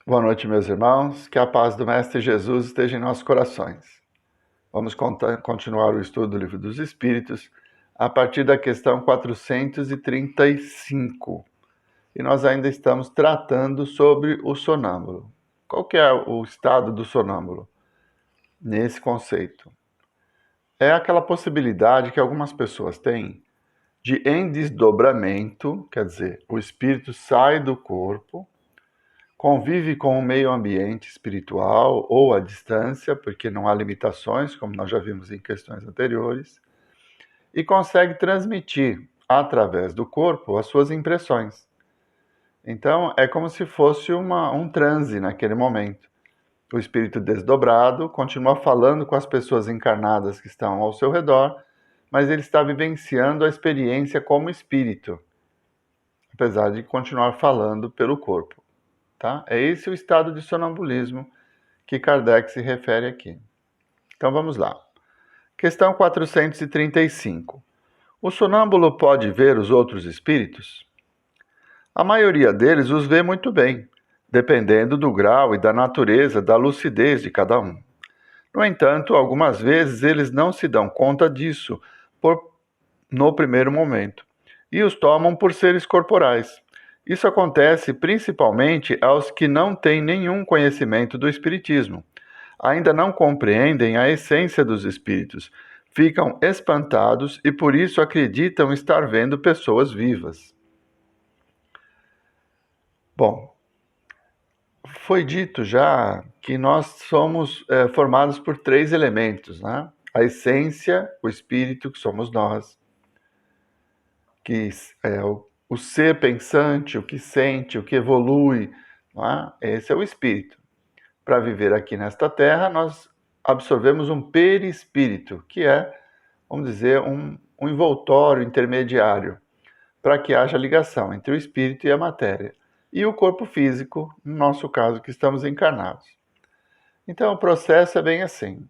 Boa noite, meus irmãos. Que a paz do Mestre Jesus esteja em nossos corações. Vamos continuar o estudo do Livro dos Espíritos a partir da questão 435. E nós ainda estamos tratando sobre o sonâmbulo. Qual que é o estado do sonâmbulo nesse conceito? É aquela possibilidade que algumas pessoas têm de em desdobramento, quer dizer, o espírito sai do corpo, convive com o meio ambiente espiritual ou à distância, porque não há limitações, como nós já vimos em questões anteriores, e consegue transmitir através do corpo as suas impressões. Então, é como se fosse um transe naquele momento. O espírito desdobrado continua falando com as pessoas encarnadas que estão ao seu redor, mas ele está vivenciando a experiência como espírito, apesar de continuar falando pelo corpo. Tá? É esse o estado de sonambulismo que Kardec se refere aqui. Então vamos lá. Questão 435. O sonâmbulo pode ver os outros espíritos? A maioria deles os vê muito bem, dependendo do grau e da natureza da lucidez de cada um. No entanto, algumas vezes eles não se dão conta disso no primeiro momento e os tomam por seres corporais. Isso acontece principalmente aos que não têm nenhum conhecimento do espiritismo. Ainda não compreendem a essência dos espíritos, ficam espantados e por isso acreditam estar vendo pessoas vivas. Bom, foi dito já que nós somos formados por três elementos, né? A essência, o espírito, que somos nós, que é o ser pensante, o que sente, o que evolui, não é? Esse é o espírito. Para viver aqui nesta terra, nós absorvemos um perispírito, que é, vamos dizer, um envoltório intermediário, para que haja ligação entre o espírito e a matéria. E o corpo físico, no nosso caso, que estamos encarnados. Então, o processo é bem assim.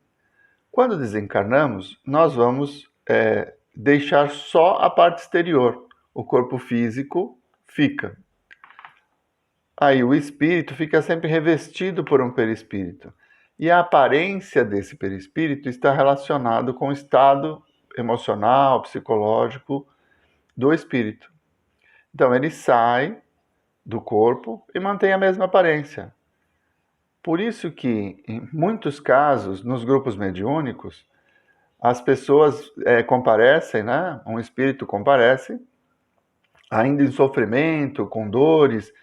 Quando desencarnamos, nós vamos deixar só a parte exterior. O corpo físico fica. Aí o espírito fica sempre revestido por um perispírito. E a aparência desse perispírito está relacionado com o estado emocional, psicológico do espírito. Então ele sai do corpo e mantém a mesma aparência. Por isso que, em muitos casos, nos grupos mediúnicos, as pessoas comparecem, né? Um espírito comparece, ainda em sofrimento, com dores,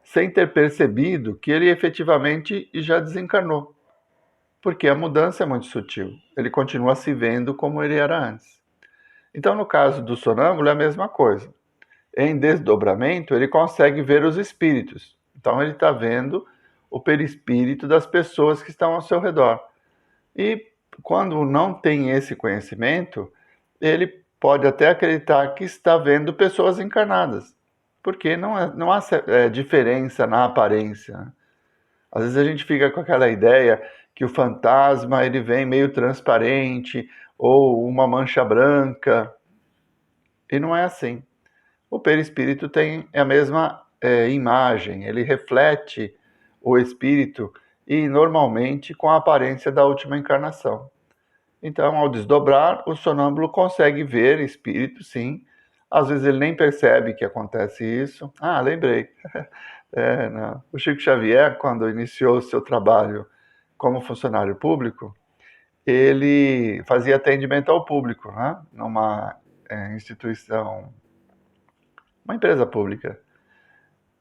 sem ter percebido que ele efetivamente já desencarnou. Porque a mudança é muito sutil. Ele continua se vendo como ele era antes. Então, no caso do sonâmbulo, é a mesma coisa. Em desdobramento, ele consegue ver os espíritos. Então, ele está vendo o perispírito das pessoas que estão ao seu redor. E quando não tem esse conhecimento, ele pode até acreditar que está vendo pessoas encarnadas, porque não há diferença na aparência. Às vezes a gente fica com aquela ideia que o fantasma ele vem meio transparente ou uma mancha branca, e não é assim. O perispírito tem a mesma imagem, ele reflete o espírito e normalmente com a aparência da última encarnação. Então, ao desdobrar, o sonâmbulo consegue ver espírito, sim. Às vezes ele nem percebe que acontece isso. Ah, lembrei. O Chico Xavier, quando iniciou o seu trabalho como funcionário público, ele fazia atendimento ao público, né? Numa instituição, uma empresa pública.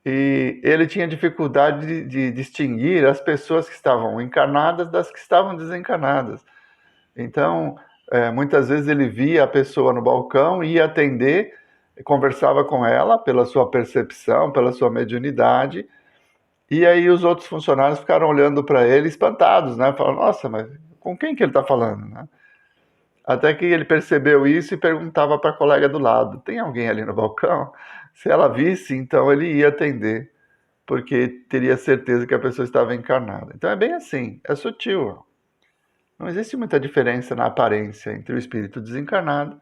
E ele tinha dificuldade de distinguir as pessoas que estavam encarnadas das que estavam desencarnadas. Então, muitas vezes ele via a pessoa no balcão, ia atender, conversava com ela pela sua percepção, pela sua mediunidade, e aí os outros funcionários ficaram olhando para ele espantados, né? Falaram, nossa, mas com quem que ele está falando, né? Até que ele percebeu isso e perguntava para a colega do lado, tem alguém ali no balcão? Se ela visse, então ele ia atender, porque teria certeza que a pessoa estava encarnada. Então é bem assim, é sutil. Não existe muita diferença na aparência entre o espírito desencarnado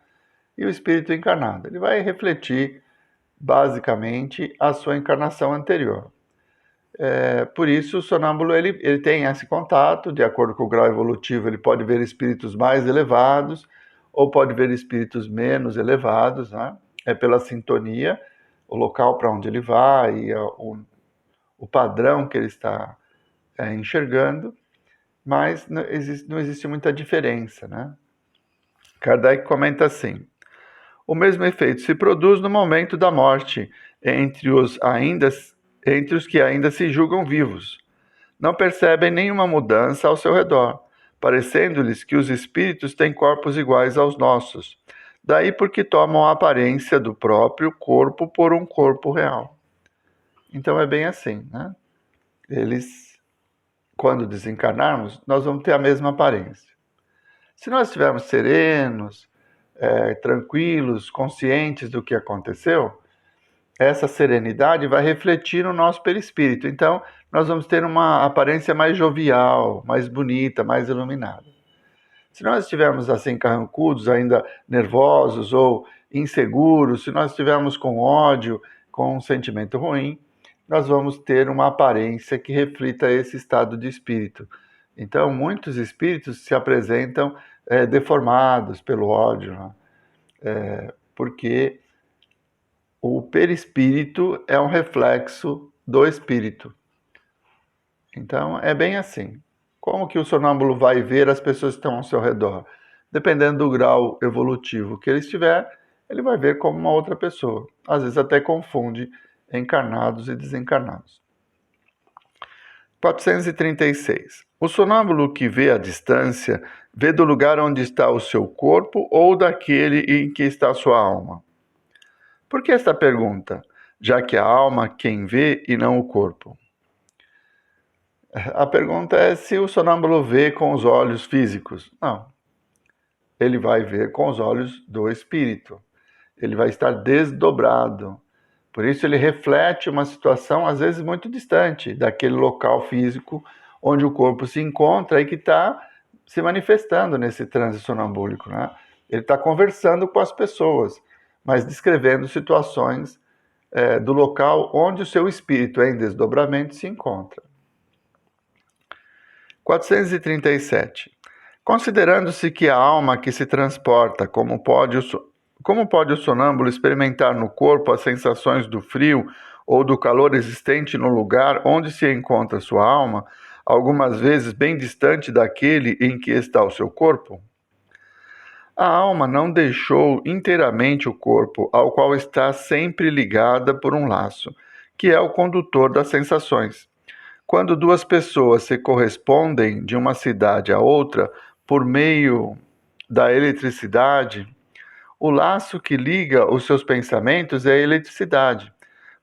e o espírito encarnado. Ele vai refletir, basicamente, a sua encarnação anterior. Por isso, o sonâmbulo ele tem esse contato, de acordo com o grau evolutivo, ele pode ver espíritos mais elevados ou pode ver espíritos menos elevados, né? É pela sintonia, o local para onde ele vai e o padrão que ele está enxergando, mas não existe muita diferença, né? Kardec comenta assim: o mesmo efeito se produz no momento da morte entre os que ainda se julgam vivos. Não percebem nenhuma mudança ao seu redor, parecendo-lhes que os espíritos têm corpos iguais aos nossos. Daí porque tomam a aparência do próprio corpo por um corpo real. Então é bem assim, né? Eles, quando desencarnarmos, nós vamos ter a mesma aparência. Se nós estivermos serenos, tranquilos, conscientes do que aconteceu, essa serenidade vai refletir no nosso perispírito. Então, nós vamos ter uma aparência mais jovial, mais bonita, mais iluminada. Se nós estivermos assim carrancudos, ainda nervosos ou inseguros, se nós estivermos com ódio, com um sentimento ruim, nós vamos ter uma aparência que reflita esse estado de espírito. Então, muitos espíritos se apresentam deformados pelo ódio, né? Porque o perispírito é um reflexo do espírito. Então, é bem assim. Como que o sonâmbulo vai ver as pessoas que estão ao seu redor? Dependendo do grau evolutivo que ele estiver, ele vai ver como uma outra pessoa. Às vezes até confunde encarnados e desencarnados. 436. O sonâmbulo que vê à distância, vê do lugar onde está o seu corpo ou daquele em que está a sua alma? Por que esta pergunta? Já que a alma quem vê e não o corpo. A pergunta é se o sonâmbulo vê com os olhos físicos. Não. Ele vai ver com os olhos do espírito. Ele vai estar desdobrado. Por isso ele reflete uma situação, às vezes, muito distante daquele local físico onde o corpo se encontra e que está se manifestando nesse transe sonambúlico, né? Ele está conversando com as pessoas, mas descrevendo situações do local onde o seu espírito em desdobramento se encontra. 437. Considerando-se que a alma que se transporta, como pode o sonâmbulo experimentar no corpo as sensações do frio ou do calor existente no lugar onde se encontra sua alma, algumas vezes bem distante daquele em que está o seu corpo? A alma não deixou inteiramente o corpo, ao qual está sempre ligada por um laço, que é o condutor das sensações. Quando duas pessoas se correspondem de uma cidade a outra por meio da eletricidade, o laço que liga os seus pensamentos é a eletricidade.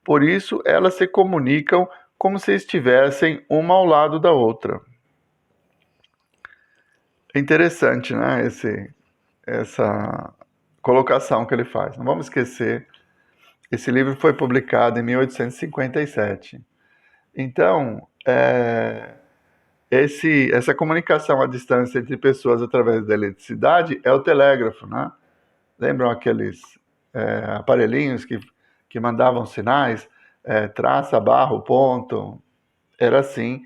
Por isso, elas se comunicam como se estivessem uma ao lado da outra. É interessante, né? Essa colocação que ele faz. Não vamos esquecer, esse livro foi publicado em 1857. Então, essa comunicação à distância entre pessoas através da eletricidade é o telégrafo, né? Lembram aqueles aparelhinhos que mandavam sinais, traça, barra, ponto? Era assim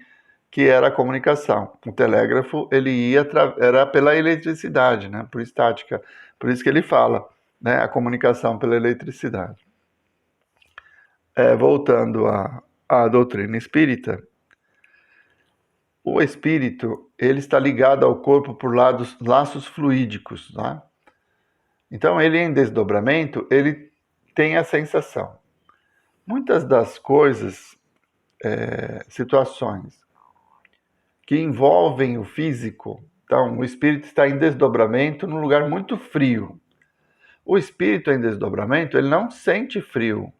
que era a comunicação. O telégrafo ele era pela eletricidade, né? Por estática. Por isso que ele fala, né? A comunicação pela eletricidade. Voltando à doutrina espírita, o espírito ele está ligado ao corpo por laços fluídicos, né? Então, ele em desdobramento, ele tem a sensação. Muitas das coisas, situações que envolvem o físico, então o espírito está em desdobramento num lugar muito frio. O espírito em desdobramento, ele não sente frio,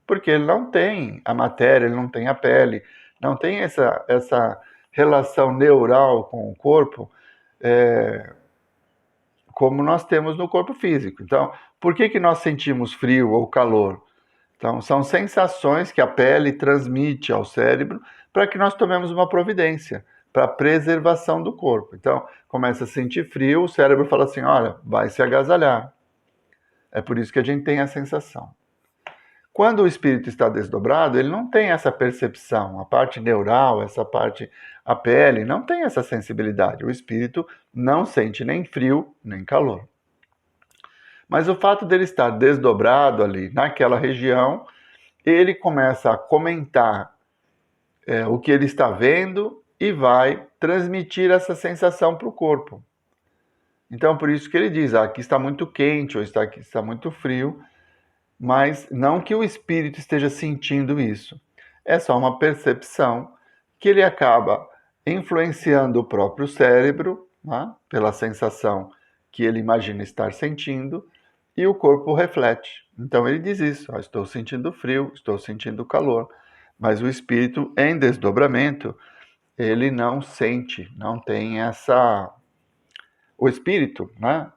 porque ele não tem a matéria, ele não tem a pele, não tem essa relação neural com o corpo, como nós temos no corpo físico. Então, por que nós sentimos frio ou calor? Então, são sensações que a pele transmite ao cérebro para que nós tomemos uma providência, para a preservação do corpo. Então, começa a sentir frio, o cérebro fala assim, olha, vai se agasalhar. É por isso que a gente tem a sensação. Quando o espírito está desdobrado, ele não tem essa percepção, a parte neural, essa parte, a pele, não tem essa sensibilidade. O espírito não sente nem frio, nem calor. Mas o fato dele estar desdobrado ali, naquela região, ele começa a comentar o que ele está vendo e vai transmitir essa sensação para o corpo. Então, por isso que ele diz, aqui está muito quente, ou aqui está muito frio, mas não que o espírito esteja sentindo isso. É só uma percepção que ele acaba influenciando o próprio cérebro, né, pela sensação que ele imagina estar sentindo, e o corpo reflete. Então ele diz isso, estou sentindo frio, estou sentindo calor, mas o espírito em desdobramento, ele não sente, não tem essa... O espírito, né,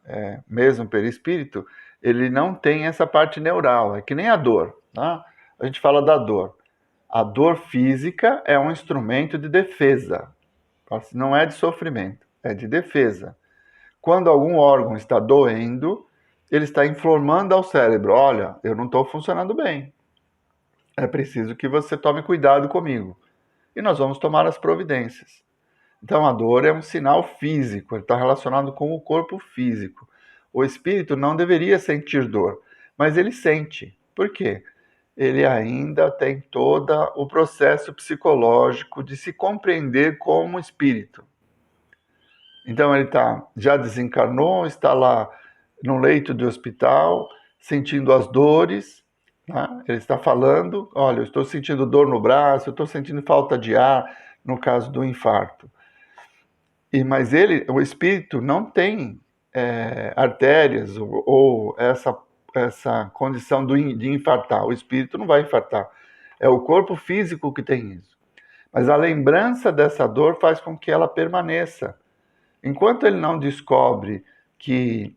mesmo perispírito, ele não tem essa parte neural, é que nem a dor. Tá? A gente fala da dor. A dor física é um instrumento de defesa, não é de sofrimento, é de defesa. Quando algum órgão está doendo, ele está informando ao cérebro, olha, eu não estou funcionando bem, é preciso que você tome cuidado comigo. E nós vamos tomar as providências. Então a dor é um sinal físico, ele está relacionado com o corpo físico. O espírito não deveria sentir dor, mas ele sente. Por quê? Ele ainda tem todo o processo psicológico de se compreender como espírito. Então ele já desencarnou, está lá no leito de hospital, sentindo as dores, né? Ele está falando, olha, eu estou sentindo dor no braço, eu estou sentindo falta de ar, no caso do infarto. Mas o espírito não tem artérias ou essa condição de infartar. O espírito não vai infartar. É o corpo físico que tem isso. Mas a lembrança dessa dor faz com que ela permaneça. Enquanto ele não descobre que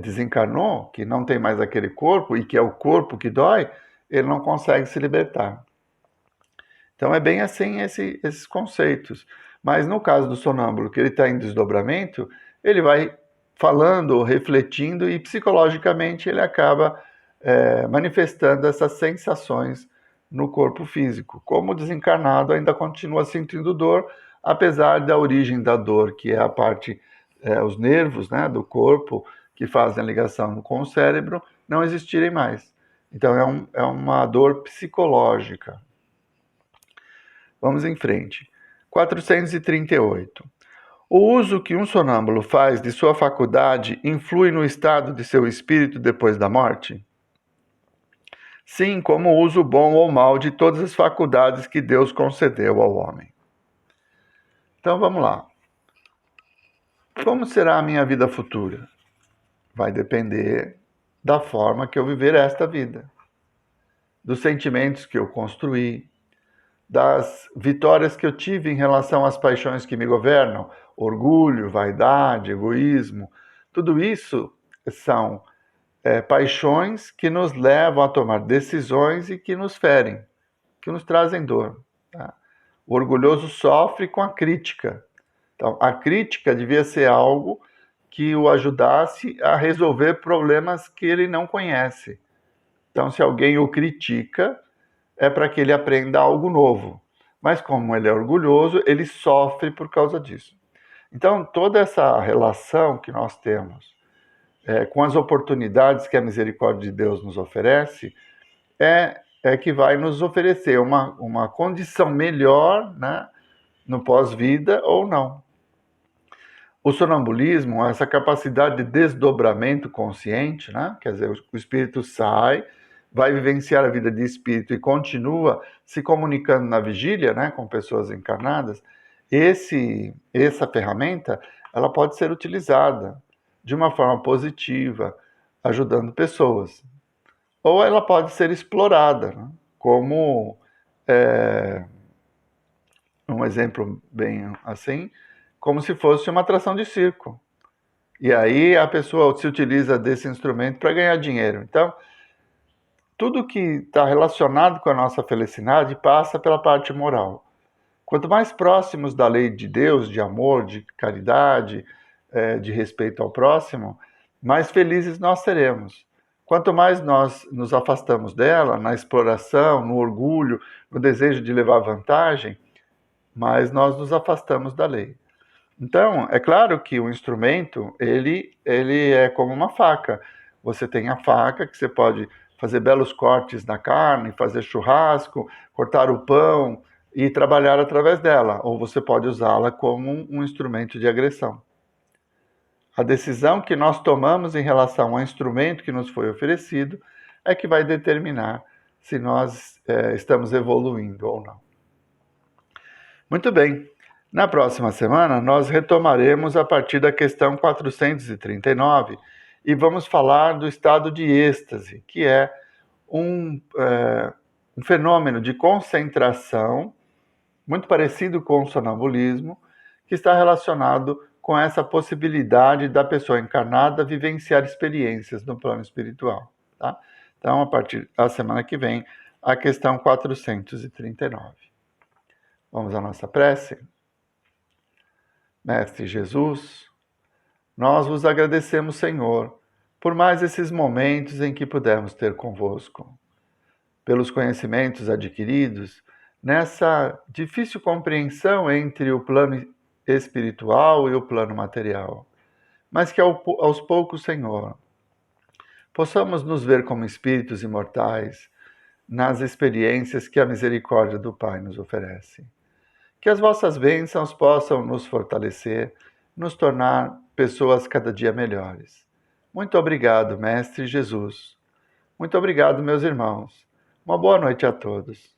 desencarnou, que não tem mais aquele corpo e que é o corpo que dói, ele não consegue se libertar. Então é bem assim esses conceitos. Mas no caso do sonâmbulo, que ele está em desdobramento, ele vai falando, refletindo e psicologicamente ele acaba manifestando essas sensações no corpo físico. Como o desencarnado ainda continua sentindo dor, apesar da origem da dor, que é a parte, os nervos, né, do corpo que fazem a ligação com o cérebro, não existirem mais. Então é uma dor psicológica. Vamos em frente. 438. O uso que um sonâmbulo faz de sua faculdade influi no estado de seu espírito depois da morte? Sim, como o uso bom ou mau de todas as faculdades que Deus concedeu ao homem. Então vamos lá. Como será a minha vida futura? Vai depender da forma que eu viver esta vida, dos sentimentos que eu construí, das vitórias que eu tive em relação às paixões que me governam, orgulho, vaidade, egoísmo, tudo isso são paixões que nos levam a tomar decisões e que nos ferem, que nos trazem dor. Tá? O orgulhoso sofre com a crítica. Então, a crítica devia ser algo que o ajudasse a resolver problemas que ele não conhece. Então, se alguém o critica, é para que ele aprenda algo novo. Mas como ele é orgulhoso, ele sofre por causa disso. Então, toda essa relação que nós temos com as oportunidades que a misericórdia de Deus nos oferece, é que vai nos oferecer uma condição melhor, né, no pós-vida ou não. O sonambulismo, essa capacidade de desdobramento consciente, né, quer dizer, o espírito sai, vai vivenciar a vida de espírito e continua se comunicando na vigília, né, com pessoas encarnadas, essa ferramenta ela pode ser utilizada de uma forma positiva, ajudando pessoas. Ou ela pode ser explorada, né, como um exemplo bem assim, como se fosse uma atração de circo. E aí a pessoa se utiliza desse instrumento para ganhar dinheiro. Então, tudo que está relacionado com a nossa felicidade passa pela parte moral. Quanto mais próximos da lei de Deus, de amor, de caridade, de respeito ao próximo, mais felizes nós seremos. Quanto mais nós nos afastamos dela, na exploração, no orgulho, no desejo de levar vantagem, mais nós nos afastamos da lei. Então, é claro que o instrumento, ele é como uma faca. Você tem a faca que você pode fazer belos cortes na carne, fazer churrasco, cortar o pão e trabalhar através dela. Ou você pode usá-la como um instrumento de agressão. A decisão que nós tomamos em relação ao instrumento que nos foi oferecido é que vai determinar se nós estamos evoluindo ou não. Muito bem. Na próxima semana, nós retomaremos a partir da questão 439 e vamos falar do estado de êxtase, que é um fenômeno de concentração muito parecido com o sonambulismo, que está relacionado com essa possibilidade da pessoa encarnada vivenciar experiências no plano espiritual. Tá? Então, a partir da semana que vem, a questão 439. Vamos à nossa prece? Mestre Jesus, nós vos agradecemos, Senhor, por mais esses momentos em que pudemos ter convosco, pelos conhecimentos adquiridos nessa difícil compreensão entre o plano espiritual e o plano material, mas que aos poucos, Senhor, possamos nos ver como espíritos imortais nas experiências que a misericórdia do Pai nos oferece. Que as vossas bênçãos possam nos fortalecer, nos tornar pessoas cada dia melhores. Muito obrigado, Mestre Jesus. Muito obrigado, meus irmãos. Uma boa noite a todos.